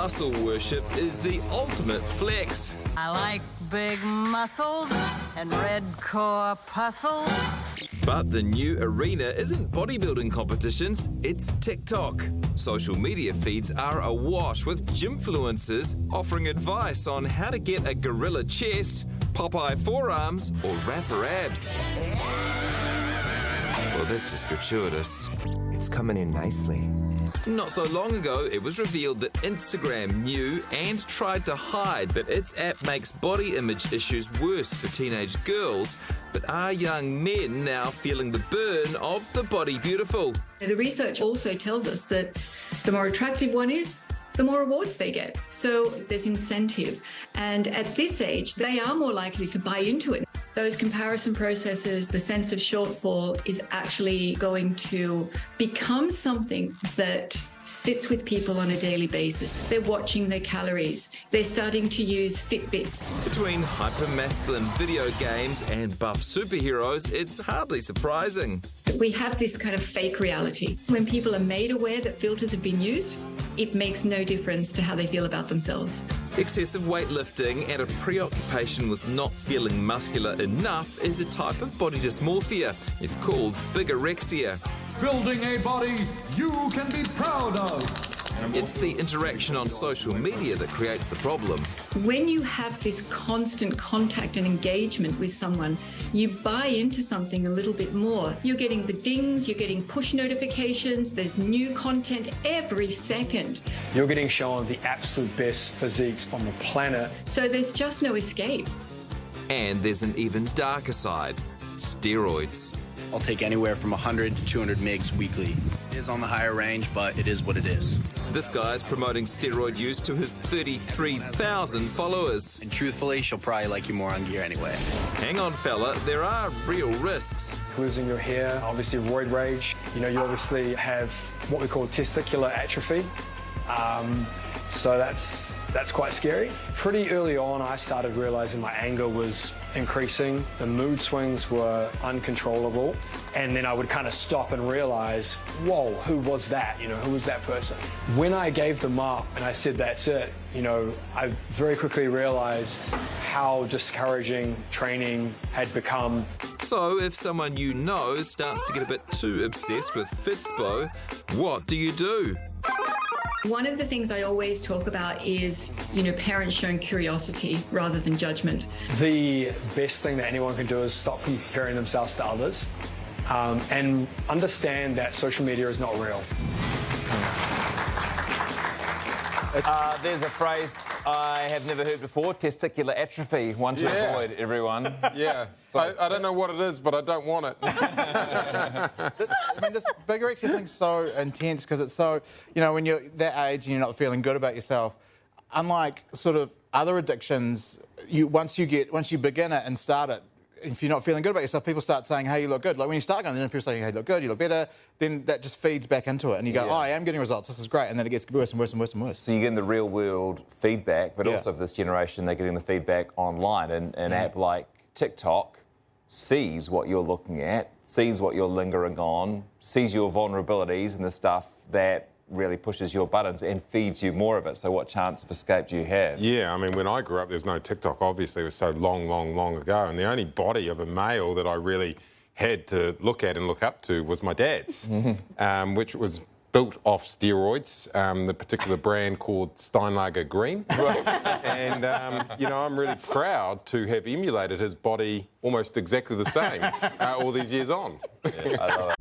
muscle worship is the ultimate flex. I like big muscles and red corpuscles. But the new arena isn't bodybuilding competitions, it's TikTok. Social media feeds are awash with gymfluencers offering advice on how to get a gorilla chest, Popeye forearms, or rapper abs. Well, that's just gratuitous. It's coming in nicely. Not so long ago, it was revealed that Instagram knew and tried to hide that its app makes body image issues worse for teenage girls. But are young men now feeling the burn of the body beautiful? The research also tells us that the more attractive one is, the more rewards they get. So there's incentive. And at this age, they are more likely to buy into it. Those comparison processes, the sense of shortfall is actually going to become something that sits with people on a daily basis. They're watching their calories. They're starting to use Fitbits. Between hyper-masculine video games and buff superheroes, it's hardly surprising. We have this kind of fake reality. When people are made aware that filters have been used, it makes no difference to how they feel about themselves. Excessive weightlifting and a preoccupation with not feeling muscular enough is a type of body dysmorphia. It's called bigorexia. Building a body you can be proud of. It's the interaction on social media that creates the problem. When you have this constant contact and engagement with someone, you buy into something a little bit more. You're getting the dings, you're getting push notifications, there's new content every second. You're getting shown the absolute best physiques on the planet. So there's just no escape. And there's an even darker side, steroids. I'll take anywhere from 100 to 200 mgs weekly. It is on the higher range, but it is what it is. This guy's promoting steroid use to his 33,000 followers. And truthfully, she'll probably like you more on gear anyway. Hang on, fella, there are real risks. Losing your hair, obviously roid rage. You obviously have what we call testicular atrophy. So that's quite scary. Pretty early on, I started realizing my anger was increasing. The mood swings were uncontrollable. And then I would kind of stop and realize, whoa, who was that? Who was that person? When I gave them up and I said, that's it, I very quickly realized how discouraging training had become. So if someone you know starts to get a bit too obsessed with Fitspo, what do you do? One of the things I always talk about is, parents showing curiosity rather than judgment. The best thing that anyone can do is stop comparing themselves to others and understand that social media is not real. There's a phrase I have never heard before, testicular atrophy, one to avoid, everyone. Yeah, so I don't know what it is, but I don't want it. This bigorexia thing's so intense because it's so, when you're that age and you're not feeling good about yourself, unlike sort of other addictions, once you begin it and start it, if you're not feeling good about yourself, people start saying, hey, you look good. Like when you start going, then people say, hey, you look good, you look better, then that just feeds back into it. And you go, oh, I am getting results, this is great. And then it gets worse and worse and worse and worse. So you're getting the real world feedback, but also for this generation, they're getting the feedback online. And an app like TikTok sees what you're looking at, sees what you're lingering on, sees your vulnerabilities and the stuff that really pushes your buttons and feeds you more of it. So what chance of escape do you have? Yeah, I mean, when I grew up, there's no TikTok. Obviously, it was so long, long, long ago. And the only body of a male that I really had to look at and look up to was my dad's, which was built off steroids, the particular brand called Steinlager Green. And, I'm really proud to have emulated his body almost exactly the same all these years on. Yeah, I love it.